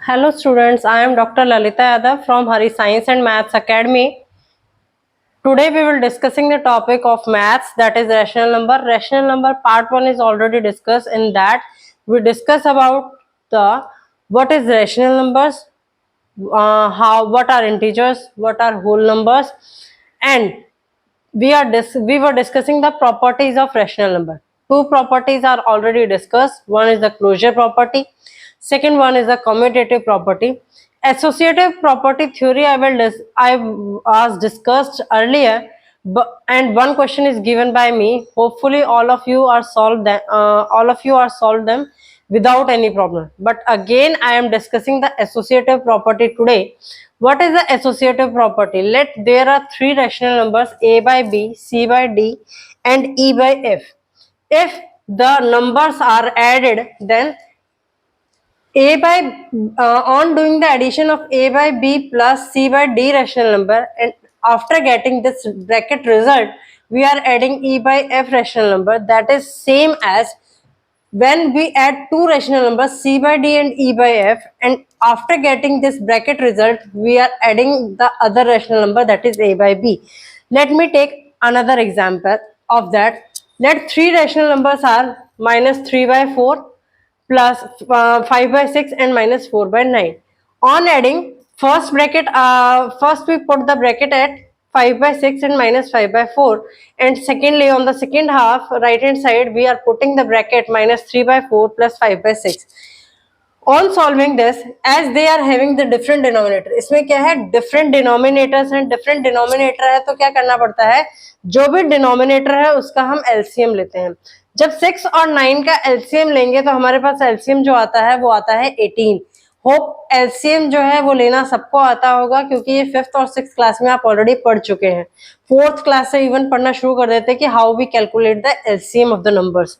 Hello students, I am Dr. Lalita Yadav from Hari Science and Maths Academy. Today we will discussing the topic of maths, that is rational number. Rational number part 1 is already discussed. In that we discuss about the what is rational numbers, what are integers, what are whole numbers, and we were discussing the properties of rational number. Two properties are already discussed. One is the closure property, second one is the commutative property. Associative property theory I was discussed earlier, and one question is given by me. Hopefully all of you are solved them without any problem. But again I am discussing the associative property today. What is the associative property? Let there are three rational numbers a by b, c by d, and e by f. If the numbers are added, then a by on doing the addition of a by b plus c by d rational number, and after getting this bracket result, we are adding e by f rational number. That is same as when we add two rational numbers c by d and e by f, and after getting this bracket result we are adding the other rational number, that is a by b. Let me take another example of that. Let three rational numbers are minus 3 by 4 plus 5 by 6 and minus 4 by 9. On adding, first we put the bracket at 5 by 6 and minus 5 by 4, and secondly on the second half right hand side we are putting the bracket minus 3 by 4 plus 5 by 6. On solving this, as they are having the different denominator, इसमें क्या है, different denominators and different denominator है, तो क्या करना पड़ता है, जो भी denominator है उसका हम LCM लेते हैं. जब 6 और 9 का LCM लेंगे तो हमारे पास LCM जो आता है वो आता है 18. होप एलसीएम जो है वो लेना सबको आता होगा, क्योंकि ये 5th और 6th क्लास में आप ऑलरेडी पढ़ चुके हैं. 4th क्लास से इवन पढ़ना शुरू कर देते हैं कि how we calculate the LCM of the numbers.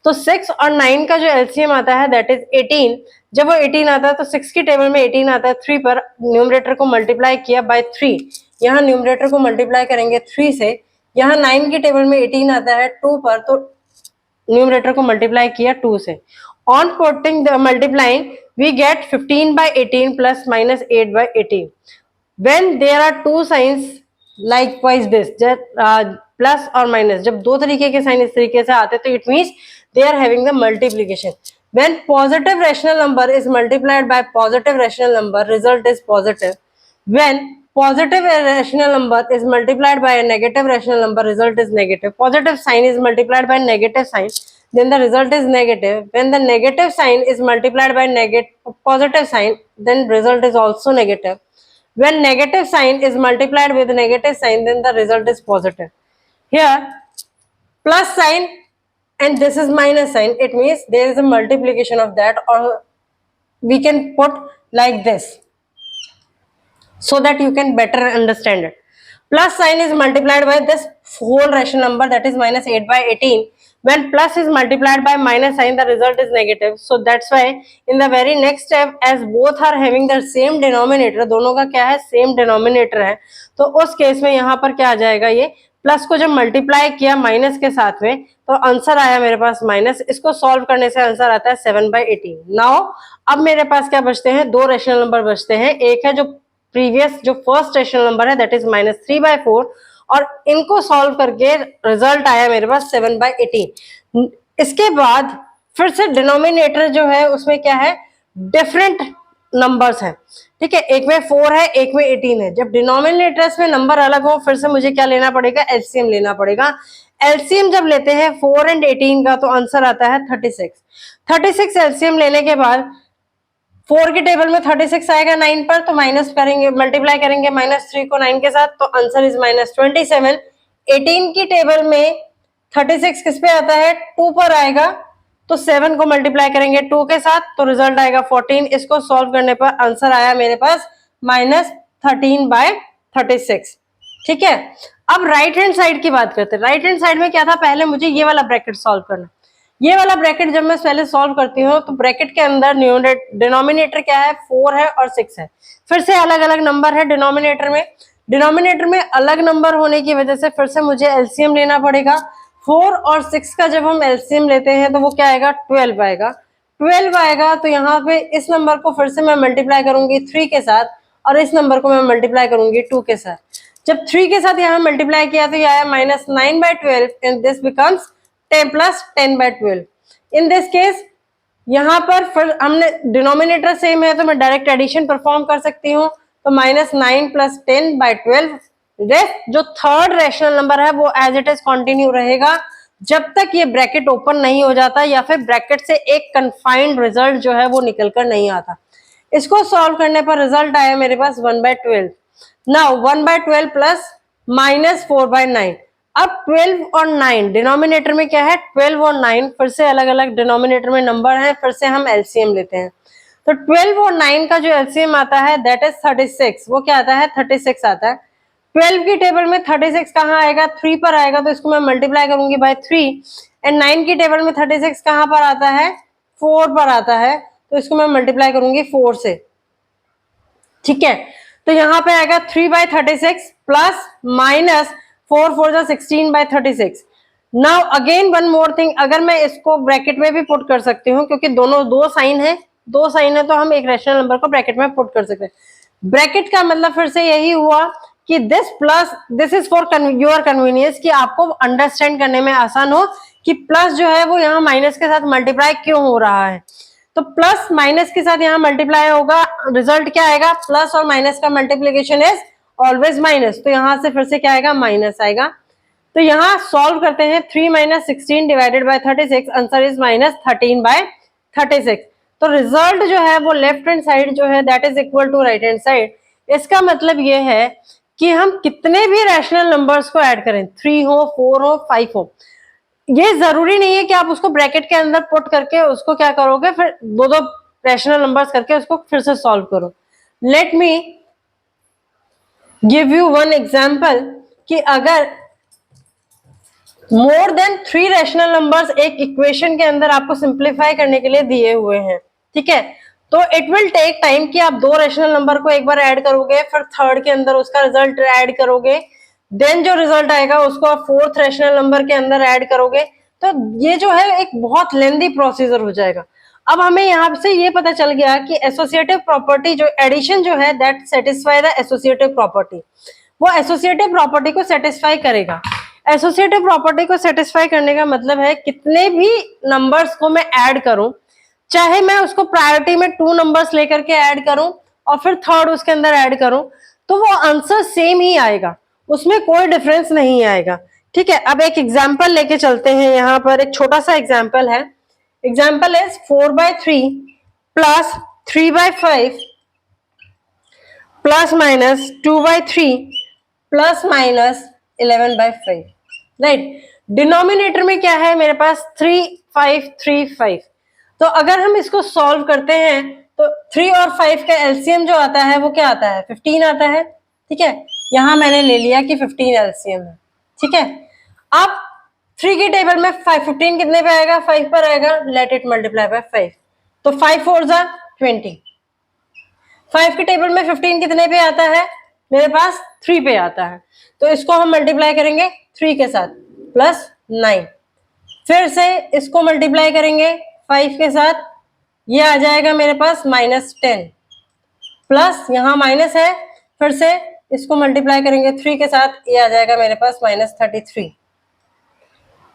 तो 6 और 9 का जो एलसीएम आता है दैट इज 18. जब वो 18 आता है तो 6 की टेबल में 18 आता है, 3 पर न्यूमरेटर को मल्टीप्लाई किया बाय 3. यहाँ न्यूमरेटर को मल्टीप्लाई करेंगे 3 से. यहाँ 9 की टेबल में 18 आता है 2 पर, तो न्यूमरेटर को मल्टीप्लाई किया 2 से. On putting the multiplying, we get 15 by 18 plus minus 8 by 18. When there are two signs likewise this, plus or minus, जब दो तरीके के साइन इस तरीके से आते तो it means they are having the multiplication. When positive rational number is multiplied by positive rational number, result is positive. When positive rational number is multiplied by a negative rational number, result is negative. Positive sign is multiplied by negative sign, then the result is negative. When the negative sign is multiplied by positive sign, then result is also negative. When negative sign is multiplied with negative sign, then the result is positive. Here plus sign and this is minus sign, it means there is a multiplication of that, or we can put like this so that you can better understand it. Plus sign is multiplied by this whole rational number, that is minus 8 by 18. When plus is multiplied by minus sign, the result is negative. So that's why in the very next step, as both are having the same denominator, दोनों का क्या है, same denominator है, तो उस case में यहाँ पर क्या आ जाएगा, ये प्लस को जब मल्टीप्लाई किया माइनस के साथ में तो आंसर आया मेरे पास माइनस. इसको सॉल्व करने से आंसर आता है 7 by 18. नाउ अब मेरे पास क्या बचते हैं, दो रेशनल नंबर बचते हैं. एक है जो प्रीवियस जो फर्स्ट रेशनल नंबर है दैट इज माइनस 3 by 4, और इनको सॉल्व करके रिजल्ट आया मेरे पास 7 by 18. इसके बाद फिर से डिनोमिनेटर जो है उसमें क्या है, डिफरेंट नंबर्स हैं. ठीक है, एक में 4 है, एक में 18 है. जब डिनोमिनेटर्स में नंबर अलग हो फिर से मुझे क्या लेना पड़ेगा, एलसीएम लेना पड़ेगा. एलसीएम जब लेते हैं 4 and 18 का तो आंसर आता है 36. 36 एलसीएम लेने के बाद 4 की टेबल में 36 आएगा 9 पर, तो माइनस करेंगे, मल्टीप्लाई करेंगे माइनस 3 को 9 के साथ, तो आंसर इज माइनस 27. 18 की टेबल में 36 किस पे आता है, 2 पर आएगा, तो 7 को मल्टीप्लाई करेंगे 2 के साथ, तो रिजल्ट आएगा 14. इसको सॉल्व करने पर आंसर आया मेरे पास माइनस 13 by 36. ठीक है, अब राइट हैंड साइड की बात करते हैं. राइट हैंड साइड में क्या था, पहले मुझे ये वाला ब्रैकेट सॉल्व करना. ये वाला ब्रैकेट जब मैं पहले सॉल्व करती हूँ तो ब्रैकेट के अंदर डिनोमिनेटर क्या है, 4 है और 6 है. फिर से अलग अलग नंबर है डिनोमिनेटर में. डिनोमिनेटर में अलग नंबर होने की वजह से फिर से मुझे एलसीएम लेना पड़ेगा. 4 और 6 का जब हम एलसीएम लेते हैं तो वो क्या आएगा, 12 आएगा. 12 आएगा तो यहाँ पे इस नंबर को फिर से मैं मल्टीप्लाई करूंगी 3 के साथ और इस नंबर को मैं मल्टीप्लाई करूंगी 2 के साथ। जब 3 के साथ यहाँ मल्टीप्लाई किया तो ये आया -9/12 and this becomes 10 + 10/12। In this case यहाँ पर फिर हमने डिनोमिनेटर सेम है तो मैं डायरेक्ट एडिशन परफॉर्म कर सकती हूँ, तो -9 + 10/12। रेस्ट जो थर्ड रैशनल नंबर है वो एज इट इज कंटिन्यू रहेगा जब तक ये ब्रैकेट ओपन नहीं हो जाता या फिर ब्रैकेट से एक कन्फाइंड रिजल्ट जो है वो निकल कर नहीं आता। इसको सॉल्व करने पर रिजल्ट आया मेरे पास 1/12। Now 1/12 plus -4/9। अब 12 और 9 डिनोमिनेटर में क्या है, 12 और 9 फिर से अलग अलग डिनोमिनेटर में नंबर है, फिर से हम एलसीएम लेते हैं। तो 12 और 9 का जो एलसीएम आता है दैट इज 36। वो क्या आता है, 36 आता है। 12 की टेबल में 36 कहाँ आएगा, 3 पर आएगा, तो इसको मैं मल्टीप्लाई करूंगी बाय 3। एंड 9 की टेबल में 36 कहाँ पर आता है, 4 पर आता है, तो इसको मैं मल्टीप्लाई करूंगी 4 से। ठीक है, तो यहाँ पे आएगा 3/36 प्लस -4 4 जा 16/36। Now again one more thing, अगर मैं इसको ब्रैकेट में भी पुट कर सकती हूँ क्योंकि दोनों दो साइन है तो हम एक रैशनल नंबर को ब्रैकेट में पुट कर सकते हैं। ब्रैकेट का मतलब फिर से यही हुआ कि this plus this is for your convenience, कि आपको अंडरस्टैंड करने में आसान हो कि प्लस जो है वो यहाँ माइनस के साथ मल्टीप्लाई क्यों हो रहा है। तो प्लस माइनस के साथ यहाँ मल्टीप्लाई होगा, रिजल्ट क्या आएगा, प्लस और माइनस का मल्टीप्लीकेशन इज ऑलवेज माइनस, तो यहाँ से फिर से क्या आएगा, माइनस आएगा। तो यहाँ सॉल्व करते हैं, 3 - 16 डिवाइडेड बाय 36, आंसर इज -13/36। तो रिजल्ट जो है वो लेफ्ट हैंड साइड जो है that is equal to right hand side. इसका मतलब ये है कि हम कितने भी रैशनल नंबर्स को ऐड करें, 3 हो, 4 हो, 5 हो, ये जरूरी नहीं है कि आप उसको ब्रैकेट के अंदर पुट करके उसको क्या करोगे, फिर दो दो रैशनल नंबर्स करके उसको फिर से सॉल्व करो। Let me give you one example कि अगर मोर देन 3 रैशनल नंबर्स एक इक्वेशन के अंदर आपको सिंप्लीफाई करने के लिए दिए हुए हैं, ठीक है, तो इट विल टेक टाइम कि आप 2 रैशनल नंबर को एक बार ऐड करोगे, फिर थर्ड के अंदर उसका रिजल्ट ऐड करोगे, देन जो रिजल्ट आएगा उसको आप फोर्थ रैशनल नंबर के अंदर ऐड करोगे, तो ये जो है एक बहुत लेंदी प्रोसीजर हो जाएगा। अब हमें यहाँ से ये पता चल गया कि एसोसिएटिव प्रॉपर्टी जो एडिशन जो है that satisfy the associative property, वो एसोसिएटिव प्रॉपर्टी को सेटिस्फाई करेगा। एसोसिएटिव प्रॉपर्टी को सेटिस्फाई करने का मतलब है कितने भी नंबर्स को मैं ऐड करूं, चाहे मैं उसको प्रायोरिटी में 2 नंबर्स लेकर के ऐड करूं और फिर थर्ड उसके अंदर ऐड करूं, तो वो आंसर सेम ही आएगा, उसमें कोई डिफरेंस नहीं आएगा। ठीक है, अब एक एग्जांपल लेके चलते हैं, यहाँ पर एक छोटा सा एग्जांपल है। Example is 4/3 plus 3/5 plus minus 2/3 plus minus 11/5। Right, denominator में क्या है मेरे पास, 3 5 3 5। तो अगर हम इसको सॉल्व करते हैं तो 3 और 5 का एलसीएम जो आता है वो क्या आता है, 15 आता है। ठीक है, यहां मैंने ले लिया कि 15 एलसीएम है। ठीक है, अब 3 की टेबल में 15 कितने पे आएगा, 5 पर आएगा, लेट इट मल्टीप्लाई बाय 5, तो 5 4 जा 20। 5 की टेबल में 15 कितने पे आता है, मेरे पास 3 पे आता है, तो इसको हम मल्टीप्लाई करेंगे 3 के साथ प्लस 9, फिर से इसको मल्टीप्लाई करेंगे 5 के साथ, ये आ जाएगा मेरे पास -10 प्लस यहाँ माइनस है, फिर से इसको मल्टीप्लाई करेंगे 3 के साथ, ये आ जाएगा मेरे पास -33।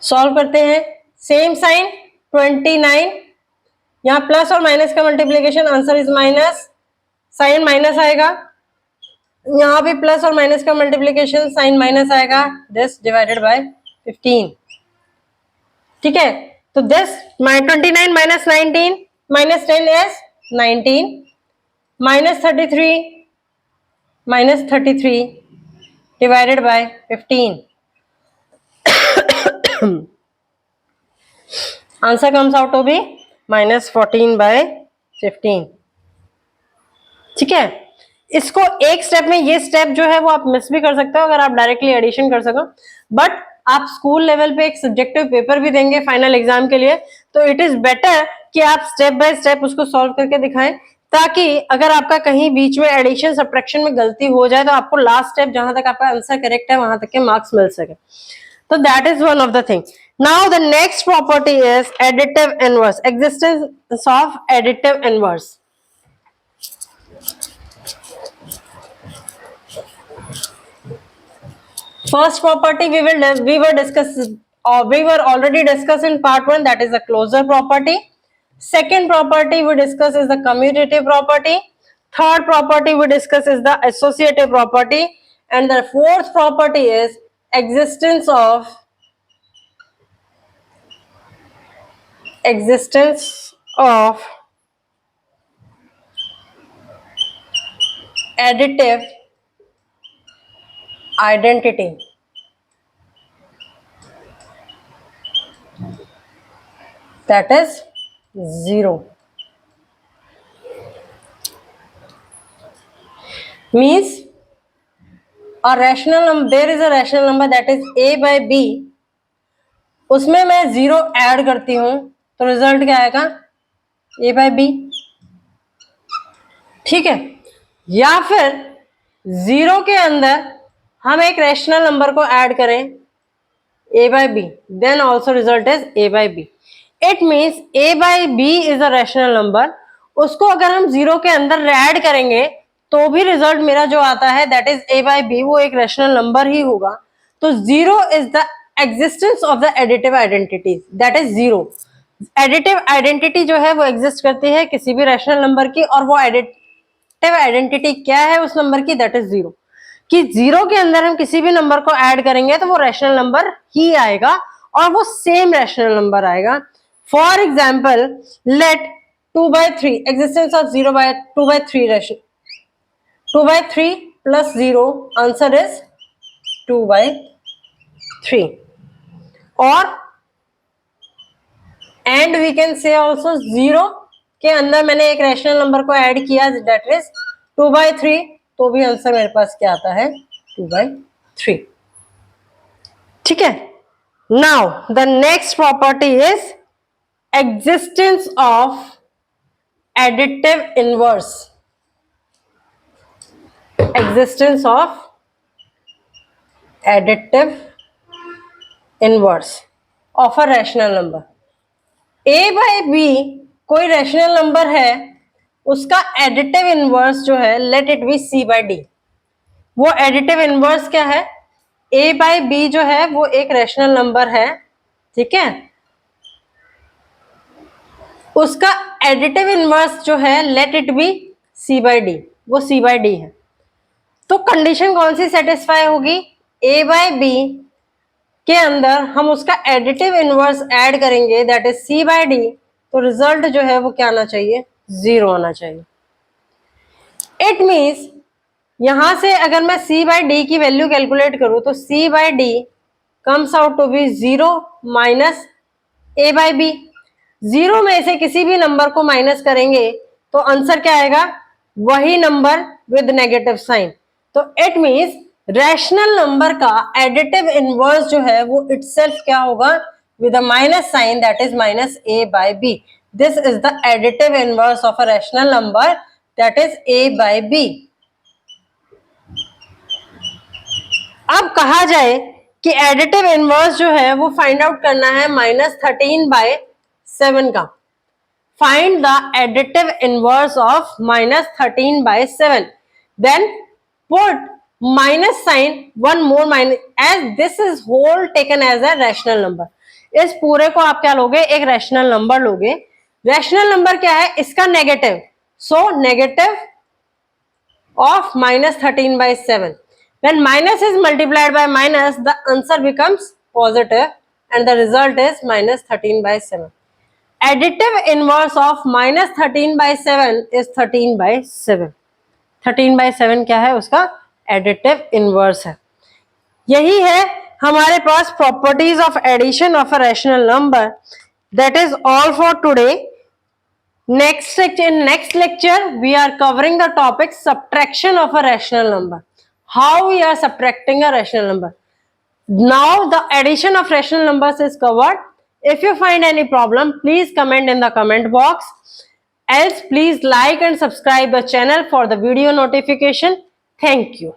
सॉल्व करते हैं, सेम साइन 29, यहाँ प्लस और माइनस का multiplication, answer is minus, sign minus आएगा, यहाँ भी प्लस और माइनस का मल्टीप्लीकेशन, साइन माइनस आएगा, दिस डिवाइडेड बाय 15। ठीक है, तो this 29 - 19 -10 is 19, -33 divided by 15. Answer comes out to be -14/15. ठीक है, इसको एक स्टेप में, ये स्टेप जो है वो आप मिस भी कर सकते हो अगर आप डायरेक्टली एडिशन कर सको, बट आप स्कूल लेवल पे एक सब्जेक्टिव पेपर भी देंगे फाइनल एग्जाम के लिए, तो इट इज बेटर कि आप स्टेप बाय स्टेप उसको सॉल्व करके दिखाएं, ताकि अगर आपका कहीं बीच में एडिशन सब्ट्रैक्शन में गलती हो जाए तो आपको लास्ट स्टेप जहां तक आपका आंसर करेक्ट है वहां तक के मार्क्स मिल सके। तो that is one of the thing. Now the next property is additive inverse, existence of additive inverse. First property we were already discussed in part 1, that is the closure property. Second property we discuss is the commutative property. Third property we discuss is the associative property, and the fourth property is existence of additive identity. That is 0. Means there is a rational number that is a by b, उसमें मैं 0 add करती हूं तो result क्या आएगा, a by b. ठीक है, या फिर 0 के अंदर हम एक रैशनल नंबर को ऐड करें a by b, then also result is a by b. It means a by b is a rational number. उसको अगर हम 0 के अंदर ऐड करेंगे तो भी रिजल्ट मेरा जो आता है that is a by b, वो एक रैशनल नंबर ही होगा. तो 0 is the existence of the additive identities, that is 0. Additive identity जो है वो एग्जिस्ट करती है किसी भी रैशनल नंबर की, और वो एडिटिव आइडेंटिटी क्या है उस नंबर की, दैट इज 0. कि 0 के अंदर हम किसी भी नंबर को ऐड करेंगे तो वो रैशनल नंबर ही आएगा और वो सेम रैशनल नंबर आएगा. For example let 2/3 existence of 2/3 rational, 2/3 plus 0 answer is 2/3. और and we can say also 0 के अंदर मैंने एक रैशनल नंबर को ऐड किया दैट इज 2/3, तो भी आंसर मेरे पास क्या आता है, 2/3. ठीक है. Now the next property is existence of additive inverse. Existence of additive inverse of a rational number. a by b कोई रैशनल नंबर है, उसका एडिटिव इनवर्स जो है let it be c by d. वो एडिटिव इनवर्स क्या है, a by b जो है वो एक रैशनल नंबर है, ठीक है, उसका एडिटिव इनवर्स जो है let it be c by d, वो c बाई d है. तो कंडीशन कौन सी सेटिस्फाई होगी, a बाई b के अंदर हम उसका एडिटिव इनवर्स ऐड करेंगे that is c by d, तो रिजल्ट जो है वो क्या आना चाहिए, 0 आना चाहिए. इट मीन्स यहां से अगर मैं c बाई d की वैल्यू कैलकुलेट करूं तो c by d comes out to be 0 minus a by b. 0 में से किसी भी नंबर को माइनस करेंगे तो आंसर क्या आएगा, वही नंबर विद नेगेटिव साइन. तो इट मीन्स रैशनल नंबर का एडिटिव इनवर्स जो है वो इटसेल्फ क्या होगा, with a minus sign, that is minus a by b. This is the additive inverse of a rational number, that is a by b. अब कहा जाए कि एडिटिव इनवर्स जो है वो फाइंड आउट करना है -13/7 का. Find the additive inverse of -13/7. Then put minus sign, one more minus, as this is whole taken as a rational number. इस पूरे को आप क्या लोगे, एक रैशनल नंबर लोगे. रैशनल नंबर क्या है, इसका negative, so negative of -13/7. when minus is multiplied by minus, the answer becomes positive and the result is -13/7. Additive inverse of -13/7 is 13/7. 13/7 क्या है, उसका एडिटिव इनवर्स है. यही है हमारे पास properties of addition of a rational number. That is all for today. In next lecture we are covering the topic subtraction of a rational number. How we are subtracting a rational number. Now the addition of rational numbers is covered. If you find any problem, please comment in the comment box. Else please like and subscribe the channel for the video notification. Thank you.